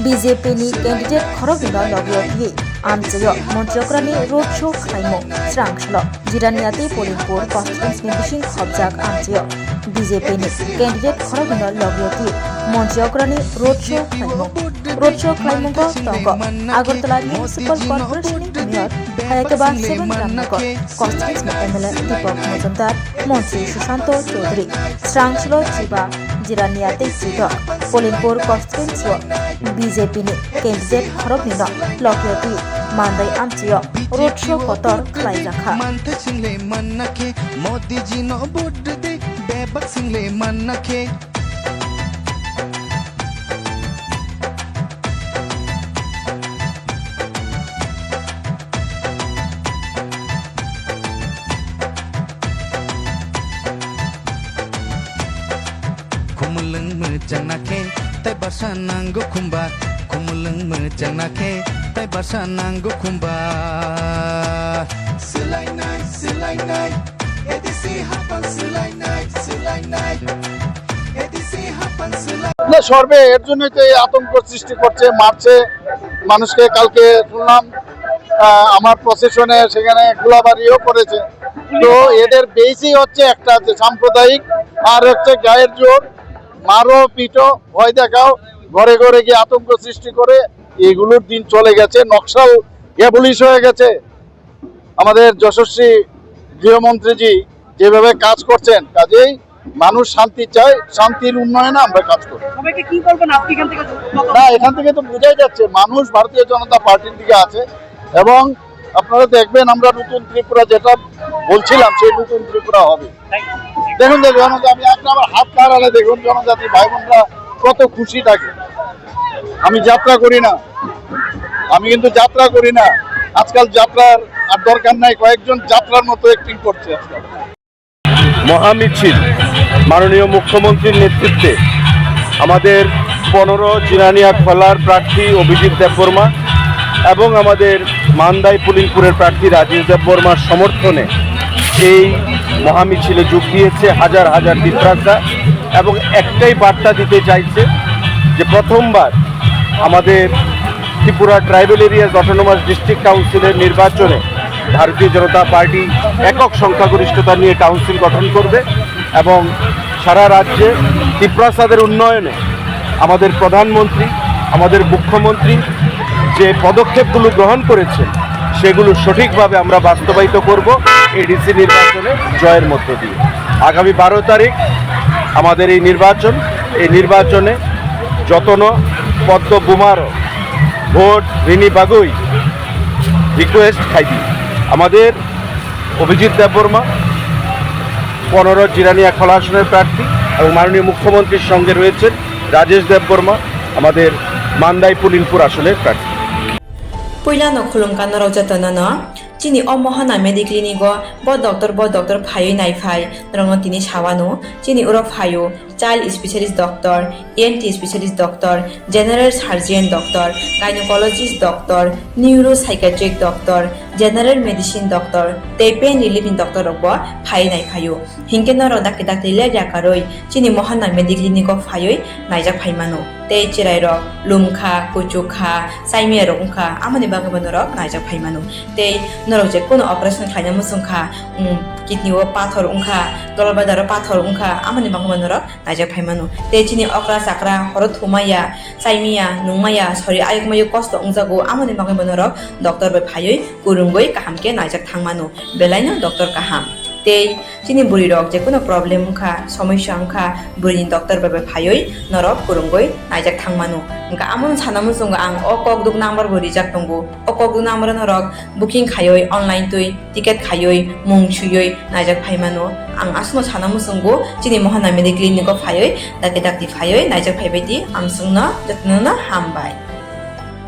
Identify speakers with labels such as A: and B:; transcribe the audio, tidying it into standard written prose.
A: BJPni candidate khorogino logyothi amchayo Montri road show khlaimo Swrangchati Jiraniati Pulinpur constituency bising khobjak amchayo BJPni candidate khorogino logyothi Montri road show khlaimo tongo Agartala municipal corporation mayor Hayakaba 7 Ramnagar constituency MLA Deepak Majumdar Montri Shushantani Swrangchati Jiba Jiraniati Jidok Pulinpur constituency BJPni candidate khorogino logyothi Mandwi amchayo road show kotor khlai rakha
B: Modi ji no vote de bebak single man nakhe Kumulung merjang nakhe tai basa nanggo khumba Kumulung merjang nakhe tai basa nanggo khumba Silai night edisi hapan silai night edisi hapan silai
C: না সর্বে এর জন্যই তো এই আতঙ্ক সৃষ্টি করছে মারছে মানুষকে কালকে শুনলাম আমার প্রসেশনে সেখানে গোলাবাড়িও করেছে তো এদের বেসই হচ্ছে একটা যে সাম্প্রদায়িক আর হচ্ছে গায়ের জোর মারো পিটো ভয় দেখাও ঘরে ঘরে গিয়ে আতঙ্ক সৃষ্টি করে এগুলোর দিন চলে গেছে নকশাল অ্যাবলিশ হয়ে গেছে আমাদের যশস্বী গৃহমন্ত্রীজি যেভাবে কাজ করছেন কাজেই মানুষ শান্তি চায় শান্তির উন্নয়নে আমরা কাজ করি না এখান থেকে তো বোঝাই যাচ্ছে মানুষ ভারতীয় জনতা পার্টির দিকে আছে এবং আপনারা দেখবেন আমরা নতুন ত্রিপুরা যেটা বলছিলাম সেই নতুন ত্রিপুরা হবে দেখুন আমি আমার হাত নাড়ালে দেখুন জনজাতি ভাই বোনরা কত খুশি থাকে আমি যাত্রা করি না আজকাল যাত্রার আর দরকার নাই কয়েকজন যাত্রার মতো অ্যাক্টিং করছে আজকাল
D: মহামিছিল মাননীয় মুখ্যমন্ত্রীর নেতৃত্বে আমাদের 15 জিরানিয়া খোলার প্রার্থী অভিজিৎ দেববর্মা এবং আমাদের মান্দাই পুলিনপুরের প্রার্থী রাজেশ দেববর্মার সমর্থনে এই মহামিছিলে যোগ দিয়েছে হাজার হাজার তীর্থযাত্রীরা এবং একটাই বার্তা দিতে চাইছে যে প্রথমবার আমাদের Tripura tribal areas autonomous district কাউন্সিলের নির্বাচনে ভারতীয় জনতা পার্টি একক সংখ্যাগরিষ্ঠতা নিয়ে কাউন্সিল গঠন করবে এবং সারা রাজ্যে ত্রিপ্রাসাদের উন্নয়নে আমাদের প্রধানমন্ত্রী আমাদের মুখ্যমন্ত্রী যে পদক্ষেপগুলো গ্রহণ করেছেন সেগুলো সঠিকভাবে আমরা বাস্তবায়িত করব এডিসি নির্বাচনে জয়ের মধ্য দিয়ে আগামী 12 তারিখ আমাদের এই নির্বাচনে যতন পদ্ম বুমারো ভোট ঋণী বাগুই রিকোয়েস্ট খাইবি আমাদের অভিজিৎ দেববর্মা 15 জিরানিয়া খোলা আসনের প্রার্থী এবং মাননীয় মুখ্যমন্ত্রীর সঙ্গে রয়েছেন রাজেশ দেববর্মা আমাদের মান্দাই পুলিনপুর আসনের প্রার্থী
E: পয়লা নখলুমকান রজতননা চিনি অমহানা মেডিক্লিনিগো ব ডক্টর ফাই নাইফাই রঙ তিনি সাওয়ানো চিনি ওর ফাইও child specialist doctor ENT specialist doctor general surgeon doctor gynaecologist doctor neuro psychiatric doctor general medicine doctor তে পেন রিলিফিং ডক্টর রব ফাই নাইফাইও হিংকে নর ডাকে ডাকে লেজাকারই চিনি মহানা মেডিক্লিনিগো ফাইই নাইজাক ফাইমানো তে চিরাই রক লুমখা কুচুখা সাইমিয়া রংখা আমনি বাগবানো রক নাইজাক ফাইমানো তে নরক যে কোনো অপারেশন খাইনা মুসুংখা কিডনিও পাথর উংখা দলবাদার পাথর উংখা আমনি বাগবানো রক নাইজাক ফাইমানো তে চিনি অকরা চাকরা হরত থুমাইয়া সাইমিয়া নুমাইয়া সরি আয়কমায়ু কষ্ট উংজাগো আমনি বাগবানো রক ডক্টর বে ফাইই কুরুঙ্গই কাহামকে নাইজাক থাংমানো বেলাইনো ডক্টর কাহাম তে চিনি বুড়ি রক যে কোনো প্রবলেম উংখা সমস্যা উংখা বুড়ি ডক্টর বে ফাইই নরক কুরুঙ্গই নাইজাক থাংমানো উংকা আমন সানামু সঙ্গ আং অকক দুক নাম্বার বরি জাক তঙ্গো অকক দুক নাম্বার নরক বুকিং খায়ই অনলাইন তুই টিকেট খায়ই মুং ছুয়ই নাইজাক ফাইমানো আং আসনো সানামু সঙ্গ চিনি মহানা মেডিক্লিনিক ফাইই ডাকে ডাকতি ফাইই নাইজাক ফাইবাইদি আমসুংনা যত্ননা হামবাই